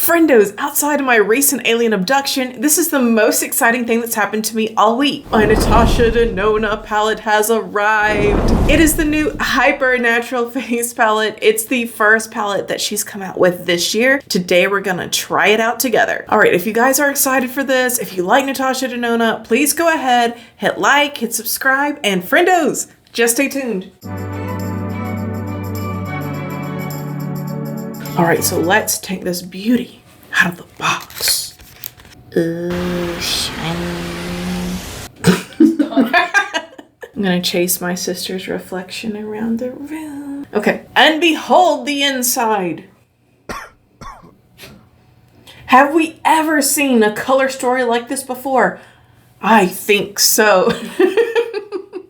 Friendos, outside of my recent alien abduction, this is the most exciting thing that's happened to me all week. My Natasha Denona palette has arrived. It is the new Hyper Natural Face palette. It's the first palette that she's come out with this year. Today we're gonna try it out together. All right, if you guys are excited for this, if you like Natasha Denona, please go ahead, hit like, hit subscribe, and Friendos, just stay tuned. All right, so let's take this beauty out of the box. Shiny. I'm gonna chase my sister's reflection around the room. Okay, and behold the inside. Have we ever seen a color story like this before? I think so.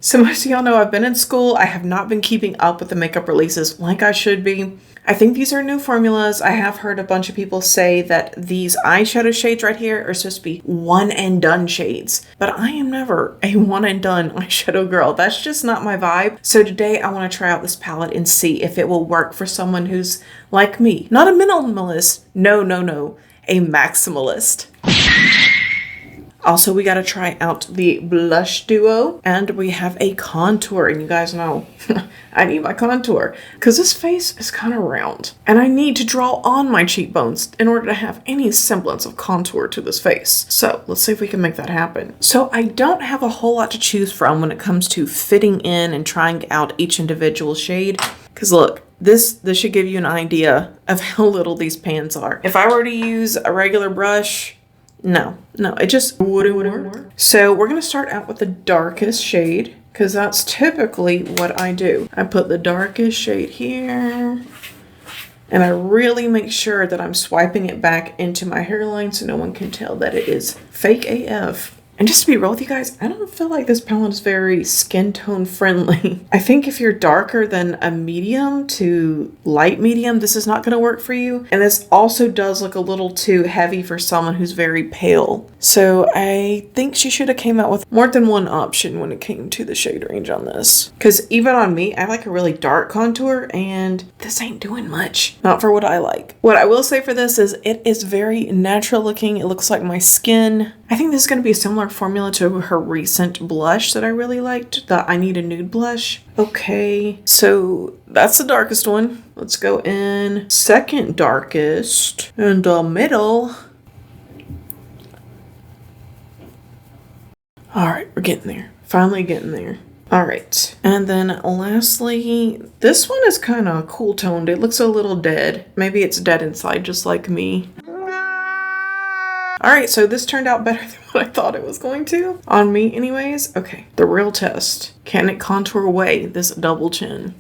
So most of y'all know I've been in school. I have not been keeping up with the makeup releases like I should be. I think these are new formulas. I have heard a bunch of people say that these eyeshadow shades right here are supposed to be one and done shades, but I am never a one and done eyeshadow girl. That's just not my vibe. So today I want to try out this palette and see if it will work for someone who's like me. Not a minimalist. No, a maximalist. Also, we got to try out the blush duo, and we have a contour, and you guys know I need my contour because this face is kind of round and I need to draw on my cheekbones in order to have any semblance of contour to this face. So let's see if we can make that happen. So I don't have a whole lot to choose from when it comes to fitting in and trying out each individual shade, because look, this should give you an idea of how little these pans are. If I were to use a regular brush, no, it just wouldn't work. So we're going to start out with the darkest shade because that's typically what I do. I put the darkest shade here and I really make sure that I'm swiping it back into my hairline so no one can tell that it is fake AF. And just to be real with you guys, I don't feel like this palette is very skin tone friendly. I think if you're darker than a medium to light medium, this is not going to work for you. And this also does look a little too heavy for someone who's very pale. So I think she should have came out with more than one option when it came to the shade range on this. Because even on me, I like a really dark contour and this ain't doing much. Not for what I like. What I will say for this is it is very natural looking. It looks like my skin. I think this is going to be a similar formula to her recent blush that I really liked, the I Need a Nude blush. Okay, so that's the darkest one. Let's go in second darkest in the middle. All right, we're getting there. Finally getting there. All right, and then lastly, this one is kind of cool toned. It looks a little dead. Maybe it's dead inside just like me. All right, so this turned out better than what I thought it was going to. On me anyways. Okay, the real test. Can it contour away this double chin?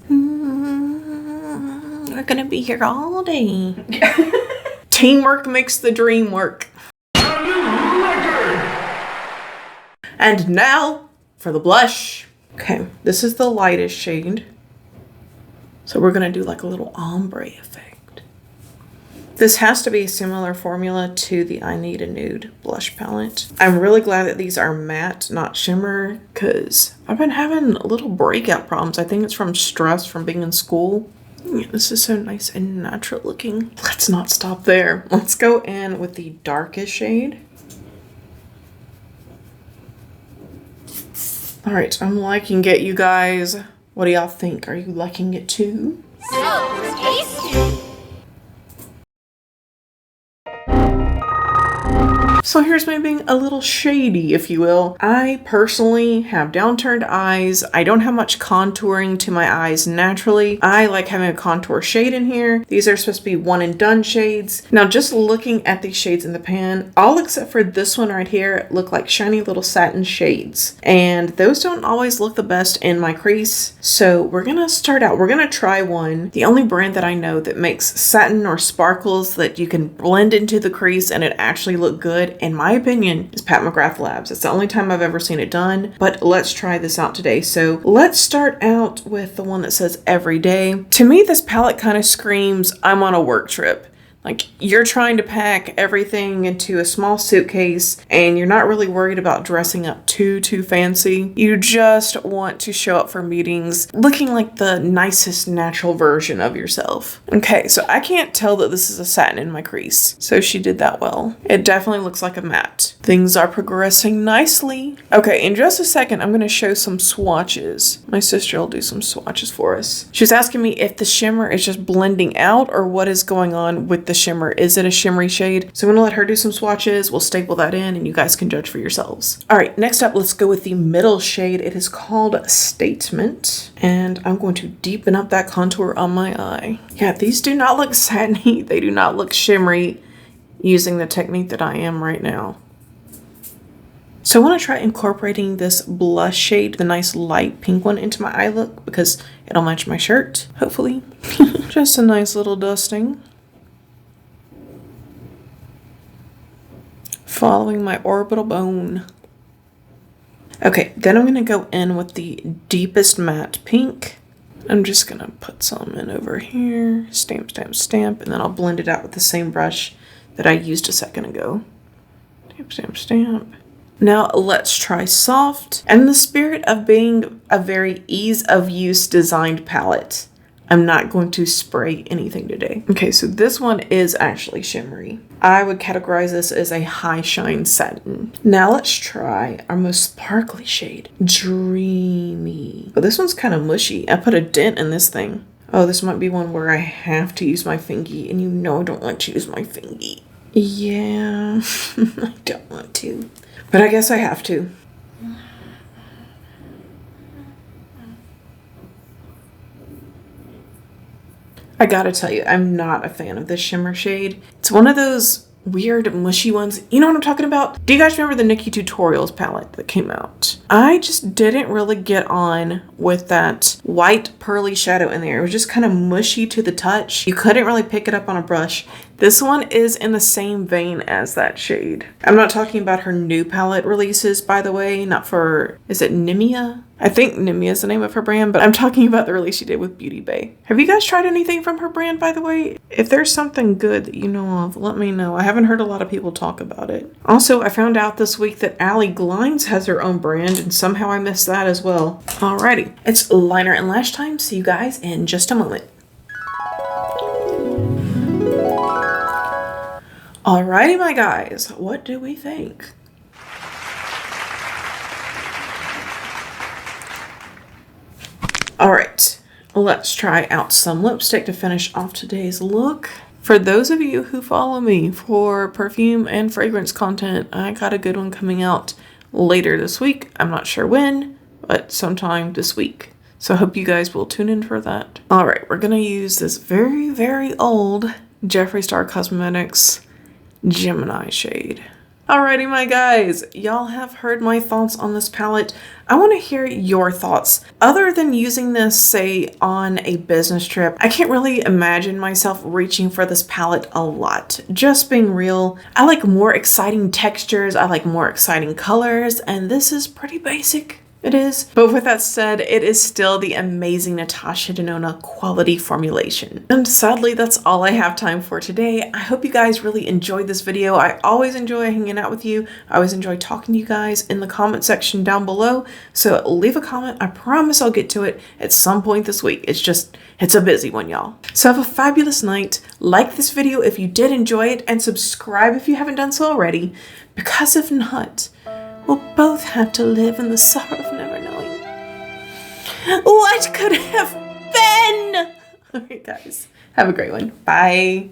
We're gonna be here all day. Teamwork makes the dream work. And now for the blush. Okay, this is the lightest shade. So we're gonna do like a little ombre effect. This has to be a similar formula to the I Need a Nude blush palette. I'm really glad that these are matte, not shimmer, because I've been having little breakout problems. I think it's from stress from being in school. Yeah, this is so nice and natural looking. Let's not stop there. Let's go in with the darkest shade. All right, I'm liking it, you guys. What do y'all think? Are you liking it too? So tasty. So here's me being a little shady, if you will. I personally have downturned eyes. I don't have much contouring to my eyes naturally. I like having a contour shade in here. These are supposed to be one and done shades. Now just looking at these shades in the pan, all except for this one right here look like shiny little satin shades. And those don't always look the best in my crease. So we're gonna start out, we're gonna try one. The only brand that I know that makes satin or sparkles that you can blend into the crease and it actually look good, in my opinion, is Pat McGrath Labs. It's the only time I've ever seen it done, but let's try this out today. So let's start out with the one that says Everyday. To me, this palette kind of screams, I'm on a work trip. Like, you're trying to pack everything into a small suitcase and you're not really worried about dressing up too fancy. You just want to show up for meetings looking like the nicest natural version of yourself. Okay, so I can't tell that this is a satin in my crease, so she did that well. It definitely looks like a matte. Things are progressing nicely. Okay, in just a second, I'm going to show some swatches. My sister will do some swatches for us. She was asking me if the shimmer is just blending out or what is going on with the shimmer. Is it a shimmery shade? So I'm gonna let her do some swatches. We'll staple that in and you guys can judge for yourselves. All right, next up, let's go with the middle shade. It is called Statement. And I'm going to deepen up that contour on my eye. Yeah, these do not look satiny. They do not look shimmery using the technique that I am right now. So I want to try incorporating this blush shade, the nice light pink one, into my eye look because it'll match my shirt, hopefully. Just a nice little dusting. Following my orbital bone. Okay, then I'm going to go in with the deepest matte pink. I'm just going to put some in over here. Stamp, stamp, stamp. And then I'll blend it out with the same brush that I used a second ago. Stamp, stamp, stamp. Now let's try soft. And in the spirit of being a very ease of use designed palette, I'm not going to spray anything today. Okay, so this one is actually shimmery. I would categorize this as a high shine satin. Now let's try our most sparkly shade, Dreamy. But this one's kind of mushy. I put a dent in this thing. Oh, this might be one where I have to use my fingy, and you know I don't want to use my fingy. Yeah, I don't want to. But I guess I have to. I gotta tell you, I'm not a fan of this shimmer shade. It's one of those weird mushy ones. You know what I'm talking about? Do you guys remember the Nikki Tutorials palette that came out? I just didn't really get on with that white pearly shadow in there. It was just kind of mushy to the touch. You couldn't really pick it up on a brush. This one is in the same vein as that shade. I'm not talking about her new palette releases, by the way, not for, is it Nimia? I think Nimia is the name of her brand, but I'm talking about the release she did with Beauty Bay. Have you guys tried anything from her brand, by the way? If there's something good that you know of, let me know. I haven't heard a lot of people talk about it. Also, I found out this week that Allie Glines has her own brand, and somehow I missed that as well. Alrighty, it's liner and lash time. See you guys in just a moment. Alrighty, my guys, what do we think? All right, let's try out some lipstick to finish off today's look. For those of you who follow me for perfume and fragrance content, I got a good one coming out later this week. I'm not sure when, but sometime this week. So I hope you guys will tune in for that. All right, we're gonna use this very, very old Jeffree Star Cosmetics Gemini shade. Alrighty, my guys, y'all have heard my thoughts on this palette. I want to hear your thoughts. Other than using this, say, on a business trip, I can't really imagine myself reaching for this palette a lot. Just being real, I like more exciting textures, I like more exciting colors, and this is pretty basic. It is. But with that said, it is still the amazing Natasha Denona quality formulation. And sadly, that's all I have time for today. I hope you guys really enjoyed this video. I always enjoy hanging out with you. I always enjoy talking to you guys in the comment section down below. So leave a comment. I promise I'll get to it at some point this week. It's a busy one, y'all. So have a fabulous night. Like this video if you did enjoy it, and subscribe if you haven't done so already. Because if not, we'll both have to live in the sorrow of never knowing what could have been. All right, guys. Have a great one. Bye.